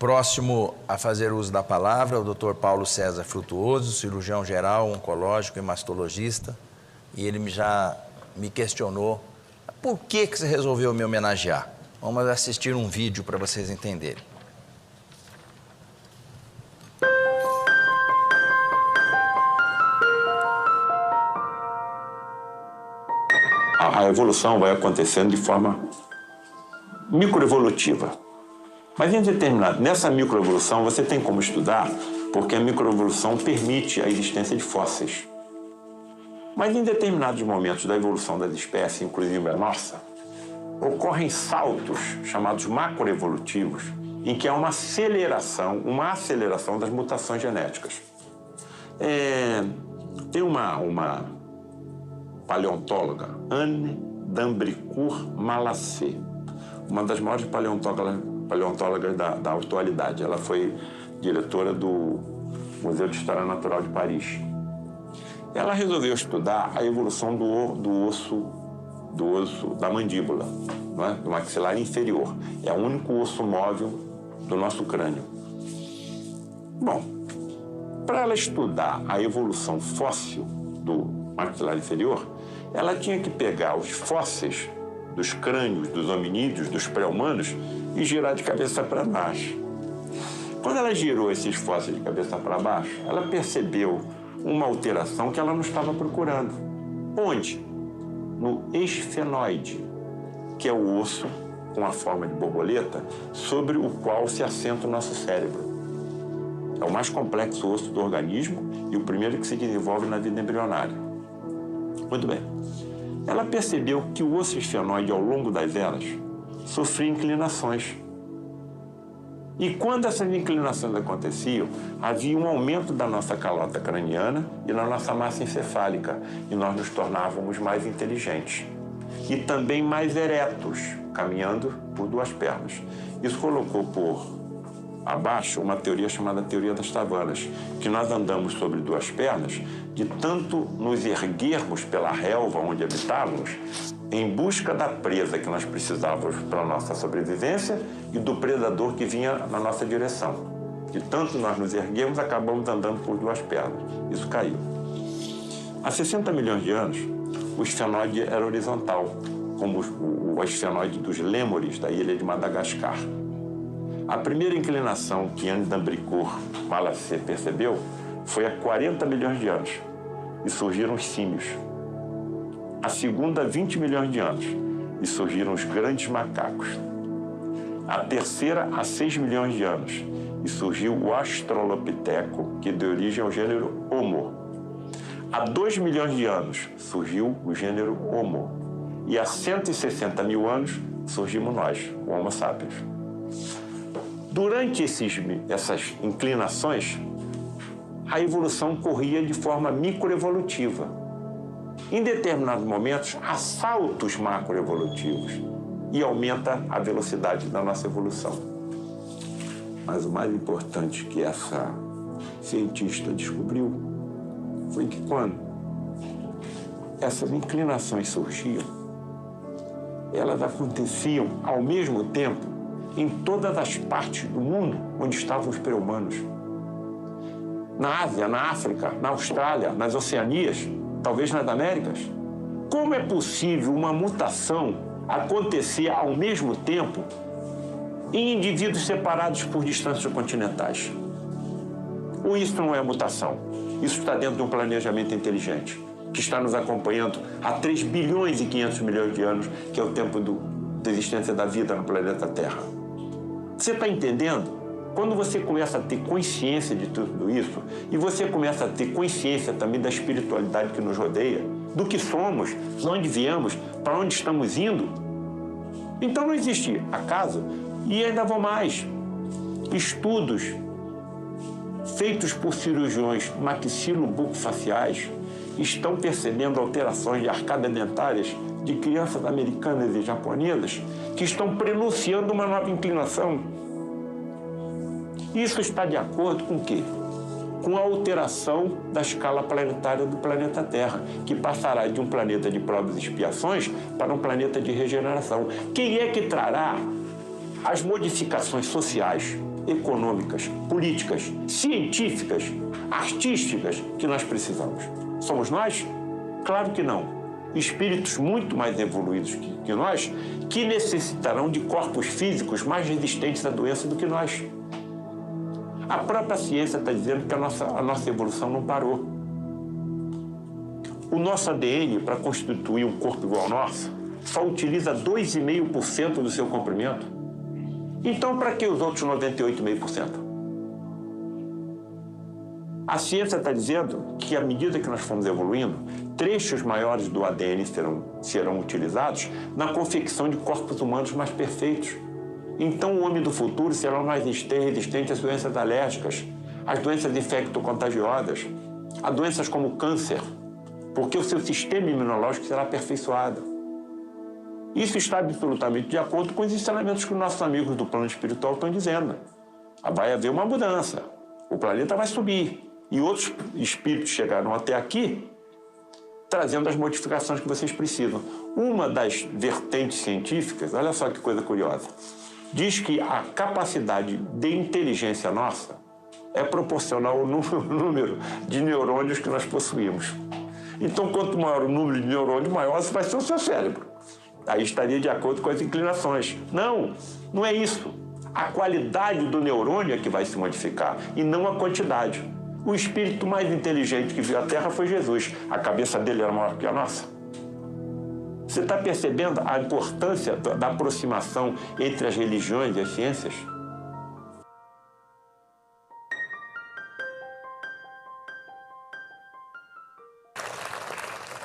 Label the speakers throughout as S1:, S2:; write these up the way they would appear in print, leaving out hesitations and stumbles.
S1: Próximo a fazer uso da palavra, o Dr. Paulo César Frutuoso, cirurgião geral, oncológico e mastologista. E ele já me questionou, por que você resolveu me homenagear? Vamos assistir um vídeo para vocês entenderem.
S2: A evolução vai acontecendo de forma microevolutiva. Mas nessa microevolução você tem como estudar, porque a microevolução permite a existência de fósseis. Mas em determinados momentos da evolução das espécies, inclusive a nossa, ocorrem saltos chamados macroevolutivos, em que há uma aceleração das mutações genéticas. Tem uma paleontóloga, Anne d'Ambricourt Malassez, uma das maiores paleontólogas da atualidade. Ela foi diretora do Museu de História Natural de Paris. Ela resolveu estudar a evolução do osso da mandíbula, não é? Do maxilar inferior. É o único osso móvel do nosso crânio. Bom, para ela estudar a evolução fóssil do maxilar inferior, ela tinha que pegar os fósseis dos crânios dos hominídeos, dos pré-humanos, e girar de cabeça para baixo. Quando ela girou esses fósseis de cabeça para baixo, ela percebeu uma alteração que ela não estava procurando. Onde? No esfenoide, que é o osso com a forma de borboleta sobre o qual se assenta o nosso cérebro. É o mais complexo osso do organismo e o primeiro que se desenvolve na vida embrionária. Muito bem. Ela percebeu que o osso esfenoide, ao longo das eras, sofria inclinações. E quando essas inclinações aconteciam, havia um aumento da nossa calota craniana e da nossa massa encefálica, e nós nos tornávamos mais inteligentes. E também mais eretos, caminhando por duas pernas. Isso colocou por abaixo uma teoria chamada teoria das savanas, que nós andamos sobre duas pernas de tanto nos erguermos pela relva onde habitávamos, em busca da presa que nós precisávamos para a nossa sobrevivência e do predador que vinha na nossa direção. De tanto nós nos erguemos, acabamos andando por duas pernas. Isso caiu. Há 60 milhões de anos, o esfenoide era horizontal, como o esfenoide dos lêmures da ilha de Madagascar. A primeira inclinação que Anne d'Ambricourt Malassez percebeu foi há 40 milhões de anos, e surgiram os símios. A segunda, 20 milhões de anos, e surgiram os grandes macacos. A terceira, há 6 milhões de anos, e surgiu o Australopiteco, que deu origem ao gênero Homo. Há 2 milhões de anos, surgiu o gênero Homo. E há 160 mil anos, surgimos nós, o Homo sapiens. Durante essas inclinações, a evolução corria de forma microevolutiva. Em determinados momentos, há saltos macroevolutivos e aumenta a velocidade da nossa evolução. Mas o mais importante que essa cientista descobriu foi que quando essas inclinações surgiam, elas aconteciam ao mesmo tempo em todas as partes do mundo onde estavam os pré-humanos. Na Ásia, na África, na Austrália, nas Oceanias, talvez nas Américas. Como é possível uma mutação acontecer ao mesmo tempo em indivíduos separados por distâncias continentais? Ou isso não é mutação? Isso está dentro de um planejamento inteligente, que está nos acompanhando há 3 bilhões e 500 milhões de anos, que é o tempo da existência da vida no planeta Terra. Você está entendendo? Quando você começa a ter consciência de tudo isso, e você começa a ter consciência também da espiritualidade que nos rodeia, do que somos, de onde viemos, para onde estamos indo, então não existe acaso. E ainda vou mais. Estudos feitos por cirurgiões maxilobucofaciais estão percebendo alterações de arcadas dentárias de crianças americanas e japonesas que estão prenunciando uma nova inclinação. Isso está de acordo com o quê? Com a alteração da escala planetária do planeta Terra, que passará de um planeta de provas e expiações para um planeta de regeneração. Quem é que trará as modificações sociais, econômicas, políticas, científicas, artísticas que nós precisamos. Somos nós? Claro que não. Espíritos muito mais evoluídos que nós, que necessitarão de corpos físicos mais resistentes à doença do que nós. A própria ciência está dizendo que a nossa evolução não parou. O nosso ADN, para constituir um corpo igual ao nosso, só utiliza 2,5% do seu comprimento. Então, para que os outros 98,5%? A ciência está dizendo que, à medida que nós formos evoluindo, trechos maiores do ADN serão utilizados na confecção de corpos humanos mais perfeitos. Então, o homem do futuro será mais resistente às doenças alérgicas, às doenças infecto-contagiosas, a doenças como câncer, porque o seu sistema imunológico será aperfeiçoado. Isso está absolutamente de acordo com os ensinamentos que os nossos amigos do plano espiritual estão dizendo. Vai haver uma mudança, o planeta vai subir. E outros espíritos chegaram até aqui trazendo as modificações que vocês precisam. Uma das vertentes científicas, olha só que coisa curiosa, diz que a capacidade de inteligência nossa é proporcional ao número de neurônios que nós possuímos. Então, quanto maior o número de neurônios, maior vai ser o seu cérebro. Aí estaria de acordo com as inclinações. Não, não é isso. A qualidade do neurônio é que vai se modificar, e não a quantidade. O espírito mais inteligente que viu a Terra foi Jesus. A cabeça dele era maior que a nossa. Você está percebendo a importância da aproximação entre as religiões e as ciências?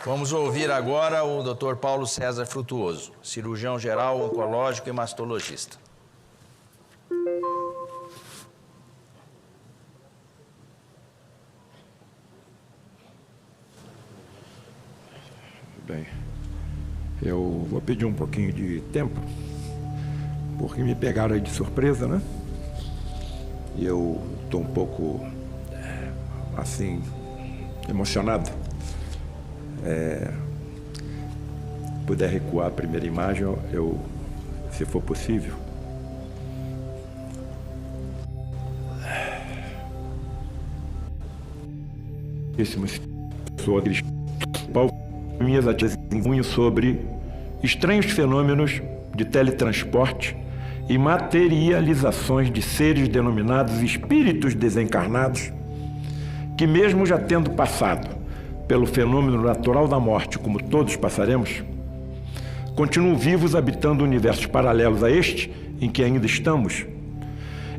S1: Vamos ouvir agora o Dr. Paulo César Frutuoso, cirurgião geral, oncológico e mastologista.
S3: Bem, eu vou pedir um pouquinho de tempo, porque me pegaram aí de surpresa, né? E eu estou um pouco, assim, emocionado. Puder recuar a primeira imagem, se for possível. Minhas atividades sobre estranhos fenômenos de teletransporte e materializações de seres denominados espíritos desencarnados, que mesmo já tendo passado pelo fenômeno natural da morte, como todos passaremos, continuam vivos habitando universos paralelos a este em que ainda estamos,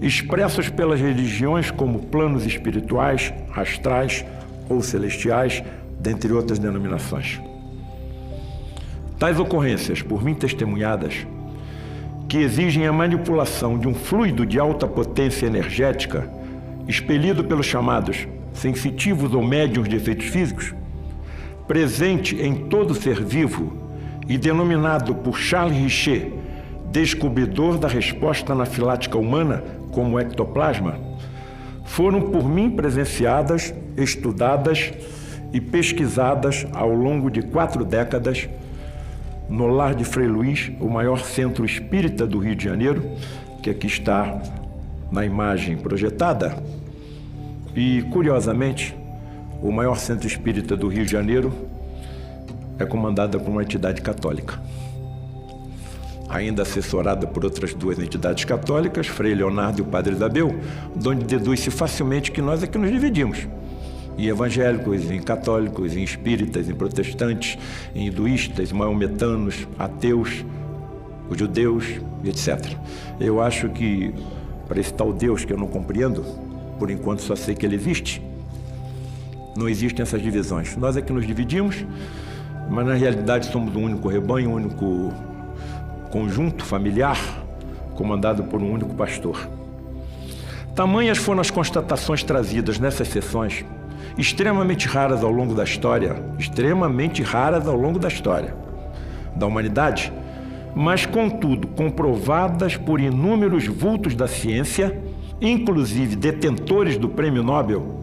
S3: expressos pelas religiões como planos espirituais, astrais ou celestiais, dentre outras denominações. Tais ocorrências, por mim testemunhadas, que exigem a manipulação de um fluido de alta potência energética, expelido pelos chamados sensitivos ou médiuns de efeitos físicos, presente em todo ser vivo e denominado por Charles Richet, descobridor da resposta anafilática humana como ectoplasma, foram por mim presenciadas, estudadas e pesquisadas ao longo de 4 décadas no Lar de Frei Luís, o maior centro espírita do Rio de Janeiro, que aqui está na imagem projetada. E, curiosamente, o maior centro espírita do Rio de Janeiro é comandado por uma entidade católica, ainda assessorada por outras 2 entidades católicas, Frei Leonardo e o Padre Isabel, de onde deduz-se facilmente que nós é que nos dividimos em evangélicos, em católicos, em espíritas, em protestantes, em hinduístas, maometanos, ateus, os judeus, etc. Eu acho que, para esse tal Deus que eu não compreendo, por enquanto só sei que ele existe, não existem essas divisões. Nós é que nos dividimos, mas na realidade somos um único rebanho, um único conjunto familiar, comandado por um único pastor. Tamanhas foram as constatações trazidas nessas sessões, extremamente raras ao longo da história, da humanidade, mas, contudo, comprovadas por inúmeros vultos da ciência, inclusive detentores do Prêmio Nobel,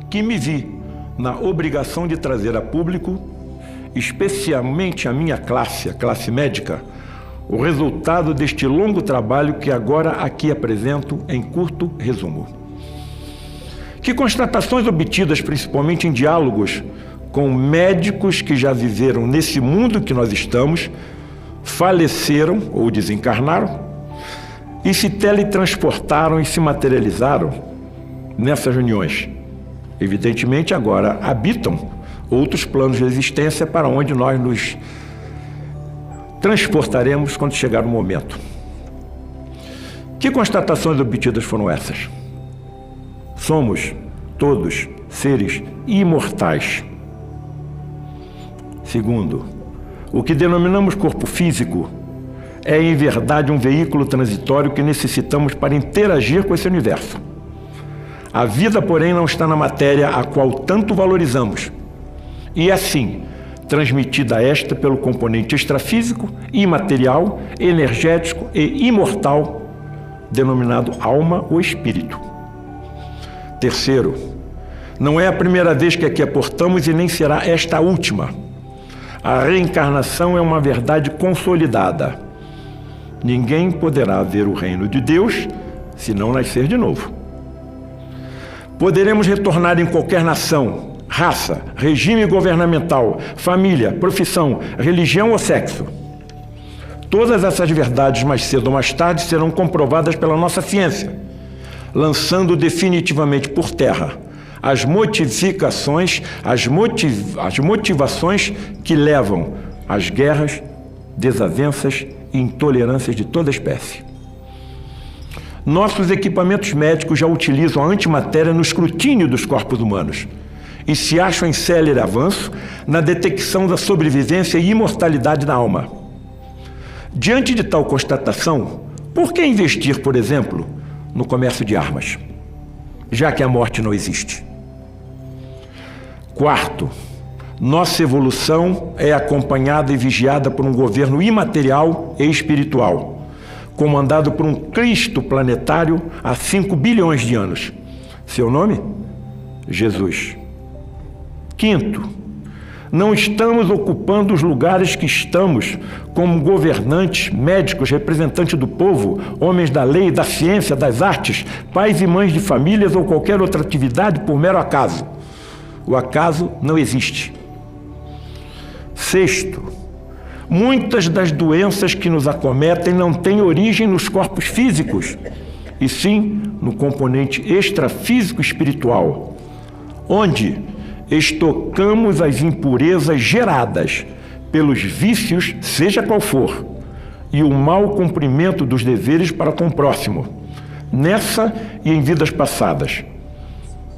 S3: que me vi na obrigação de trazer a público, especialmente a minha classe, a classe médica, o resultado deste longo trabalho que agora aqui apresento em curto resumo. Que constatações obtidas principalmente em diálogos com médicos que já viveram nesse mundo que nós estamos, faleceram ou desencarnaram e se teletransportaram e se materializaram nessas reuniões. Evidentemente, agora habitam outros planos de existência para onde nós nos transportaremos quando chegar o momento. Que constatações obtidas foram essas? Somos todos seres imortais. Segundo, o que denominamos corpo físico é, em verdade, um veículo transitório que necessitamos para interagir com esse universo. A vida, porém, não está na matéria a qual tanto valorizamos. E, assim, transmitida esta pelo componente extrafísico, imaterial, energético e imortal, denominado alma ou espírito. Terceiro, não é a primeira vez que aqui aportamos e nem será esta a última. A reencarnação é uma verdade consolidada. Ninguém poderá ver o reino de Deus se não nascer de novo. Poderemos retornar em qualquer nação, raça, regime governamental, família, profissão, religião ou sexo. Todas essas verdades, mais cedo ou mais tarde, serão comprovadas pela nossa ciência, lançando definitivamente por terra as motivações que levam às guerras, desavenças e intolerâncias de toda espécie. Nossos equipamentos médicos já utilizam a antimatéria no escrutínio dos corpos humanos e se acham em célere avanço na detecção da sobrevivência e imortalidade da alma. Diante de tal constatação, por que investir, por exemplo, no comércio de armas, já que a morte não existe? Quarto, nossa evolução é acompanhada e vigiada por um governo imaterial e espiritual, comandado por um Cristo planetário há 5 bilhões de anos. Seu nome? Jesus. Quinto, não estamos ocupando os lugares que estamos como governantes, médicos, representantes do povo, homens da lei, da ciência, das artes, pais e mães de famílias ou qualquer outra atividade por mero acaso. O acaso não existe. Sexto, muitas das doenças que nos acometem não têm origem nos corpos físicos, e sim no componente extrafísico espiritual, onde estocamos as impurezas geradas pelos vícios, seja qual for, e o mau cumprimento dos deveres para com o próximo, nessa e em vidas passadas,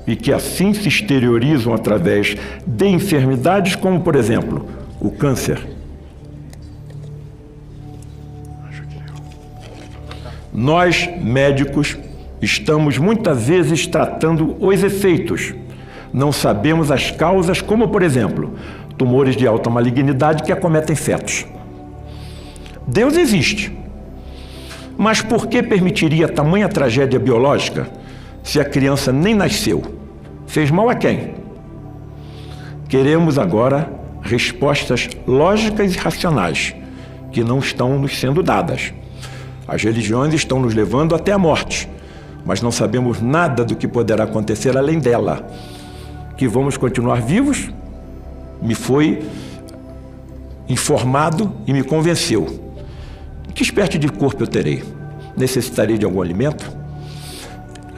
S3: e que assim se exteriorizam através de enfermidades como, por exemplo, o câncer. Nós, médicos, estamos muitas vezes tratando os efeitos. Não sabemos as causas, como, por exemplo, tumores de alta malignidade que acometem fetos. Deus existe. Mas por que permitiria tamanha tragédia biológica se a criança nem nasceu? Fez mal a quem? Queremos agora respostas lógicas e racionais, que não estão nos sendo dadas. As religiões estão nos levando até a morte, mas não sabemos nada do que poderá acontecer além dela. Que vamos continuar vivos, me foi informado e me convenceu. Que espécie de corpo eu terei? Necessitarei de algum alimento?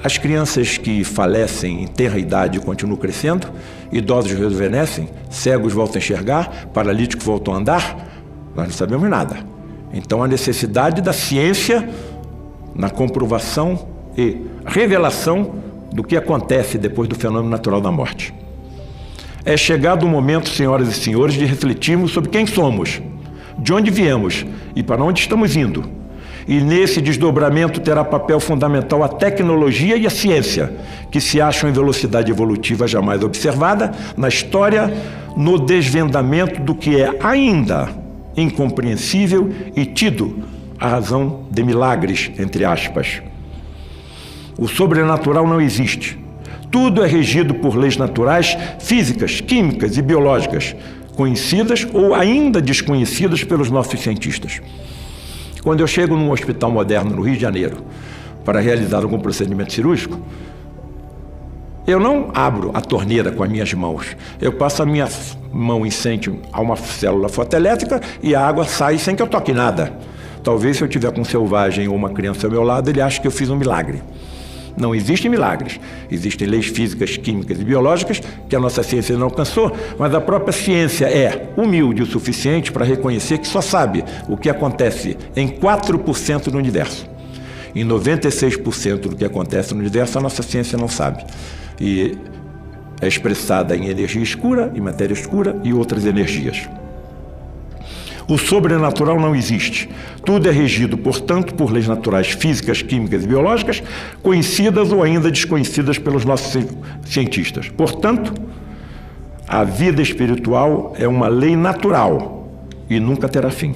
S3: As crianças que falecem em tenra idade continuam crescendo, idosos rejuvenescem, cegos voltam a enxergar, paralíticos voltam a andar? Nós não sabemos nada. Então, a necessidade da ciência na comprovação e revelação do que acontece depois do fenômeno natural da morte. É chegado o momento, senhoras e senhores, de refletirmos sobre quem somos, de onde viemos e para onde estamos indo. E nesse desdobramento terá papel fundamental a tecnologia e a ciência, que se acham em velocidade evolutiva jamais observada na história, no desvendamento do que é ainda incompreensível e tido a razão de milagres, entre aspas. O sobrenatural não existe. Tudo é regido por leis naturais, físicas, químicas e biológicas, conhecidas ou ainda desconhecidas pelos nossos cientistas. Quando eu chego num hospital moderno no Rio de Janeiro para realizar algum procedimento cirúrgico, eu não abro a torneira com as minhas mãos. Eu passo a minha mão em frente a uma célula fotoelétrica e a água sai sem que eu toque nada. Talvez se eu tiver com um selvagem ou uma criança ao meu lado, ele ache que eu fiz um milagre. Não existem milagres. Existem leis físicas, químicas e biológicas que a nossa ciência não alcançou, mas a própria ciência é humilde o suficiente para reconhecer que só sabe o que acontece em 4% do universo. Em 96% do que acontece no universo, a nossa ciência não sabe. E é expressada em energia escura, em matéria escura e outras energias. O sobrenatural não existe. Tudo é regido, portanto, por leis naturais físicas, químicas e biológicas, conhecidas ou ainda desconhecidas pelos nossos cientistas. Portanto, a vida espiritual é uma lei natural e nunca terá fim.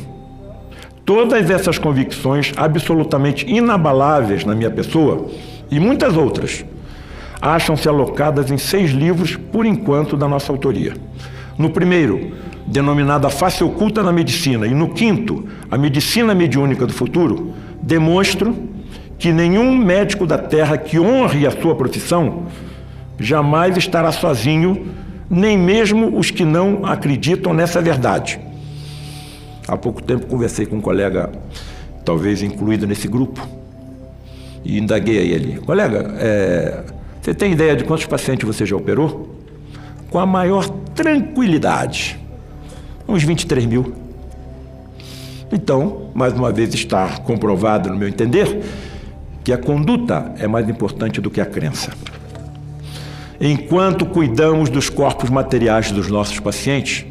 S3: Todas essas convicções absolutamente inabaláveis na minha pessoa e muitas outras acham-se alocadas em 6 livros, por enquanto, da nossa autoria. No primeiro, denominado A Face Oculta na Medicina, e no quinto, A Medicina Mediúnica do Futuro, demonstro que nenhum médico da Terra que honre a sua profissão jamais estará sozinho, nem mesmo os que não acreditam nessa verdade. Há pouco tempo conversei com um colega, talvez incluído nesse grupo, e indaguei a ele: colega, você tem ideia de quantos pacientes você já operou? Com a maior tranquilidade, uns 23 mil. Então, mais uma vez está comprovado, no meu entender, que a conduta é mais importante do que a crença. Enquanto cuidamos dos corpos materiais dos nossos pacientes,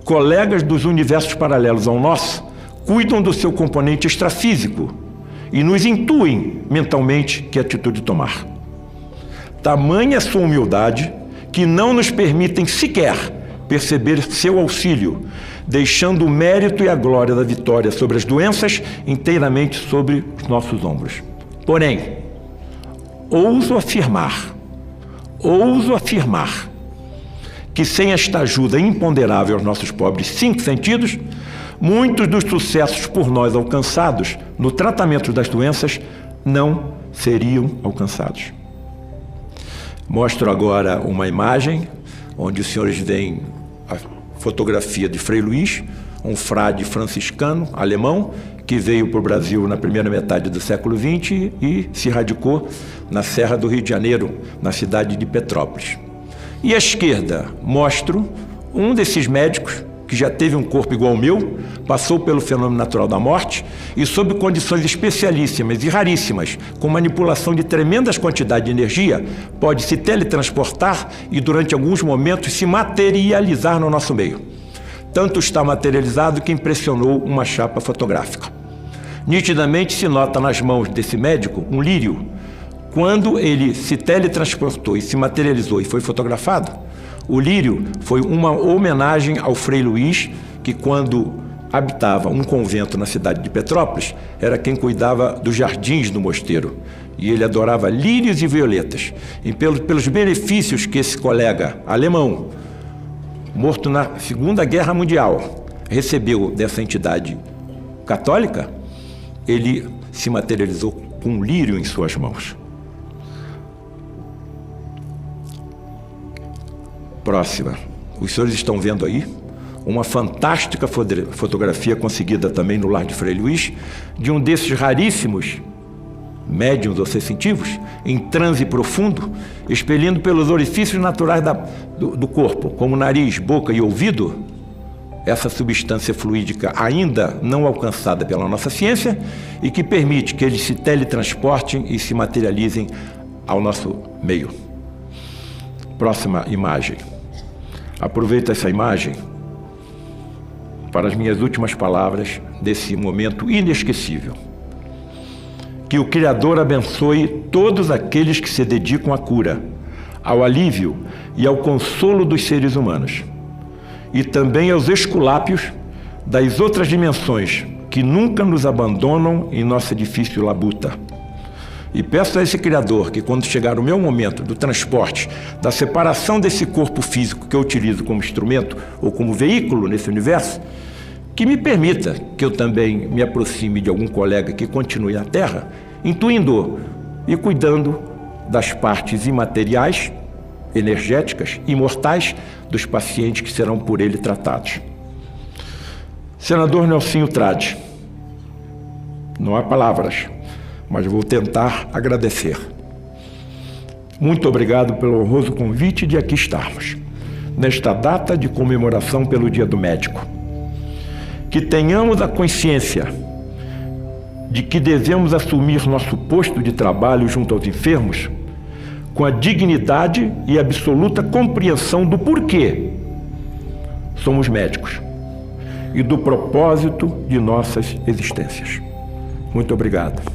S3: colegas dos universos paralelos ao nosso cuidam do seu componente extrafísico e nos intuem mentalmente que atitude tomar. Tamanha sua humildade que não nos permitem sequer perceber seu auxílio, deixando o mérito e a glória da vitória sobre as doenças inteiramente sobre os nossos ombros. Porém, ouso afirmar que sem esta ajuda imponderável aos nossos pobres 5 sentidos, muitos dos sucessos por nós alcançados no tratamento das doenças não seriam alcançados. Mostro agora uma imagem onde os senhores veem a fotografia de Frei Luís, um frade franciscano alemão que veio para o Brasil na primeira metade do século XX e se radicou na Serra do Rio de Janeiro, na cidade de Petrópolis. E à esquerda mostro um desses médicos que já teve um corpo igual ao meu, passou pelo fenômeno natural da morte e, sob condições especialíssimas e raríssimas, com manipulação de tremendas quantidades de energia, pode se teletransportar e, durante alguns momentos, se materializar no nosso meio. Tanto está materializado que impressionou uma chapa fotográfica. Nitidamente se nota nas mãos desse médico um lírio. Quando ele se teletransportou e se materializou e foi fotografado, o lírio foi uma homenagem ao Frei Luís, que quando habitava um convento na cidade de Petrópolis, era quem cuidava dos jardins do mosteiro. E ele adorava lírios e violetas. E pelos benefícios que esse colega alemão, morto na Segunda Guerra Mundial, recebeu dessa entidade católica, ele se materializou com um lírio em suas mãos. Próxima. Os senhores estão vendo aí uma fantástica fotografia conseguida também no lar de Frei Luís, de um desses raríssimos médiuns ou sensitivos, em transe profundo, expelindo pelos orifícios naturais do corpo, como nariz, boca e ouvido, essa substância fluídica ainda não alcançada pela nossa ciência e que permite que eles se teletransportem e se materializem ao nosso meio. Próxima imagem. Aproveito essa imagem para as minhas últimas palavras desse momento inesquecível. Que o Criador abençoe todos aqueles que se dedicam à cura, ao alívio e ao consolo dos seres humanos, e também aos esculápios das outras dimensões que nunca nos abandonam em nossa difícil labuta. E peço a esse Criador que, quando chegar o meu momento do transporte, da separação desse corpo físico que eu utilizo como instrumento ou como veículo nesse universo, que me permita que eu também me aproxime de algum colega que continue na Terra, intuindo e cuidando das partes imateriais, energéticas, imortais dos pacientes que serão por ele tratados. Senador Nelsinho Trade, não há palavras, mas vou tentar agradecer. Muito obrigado pelo honroso convite de aqui estarmos, nesta data de comemoração pelo Dia do Médico. Que tenhamos a consciência de que devemos assumir nosso posto de trabalho junto aos enfermos com a dignidade e absoluta compreensão do porquê somos médicos e do propósito de nossas existências. Muito obrigado.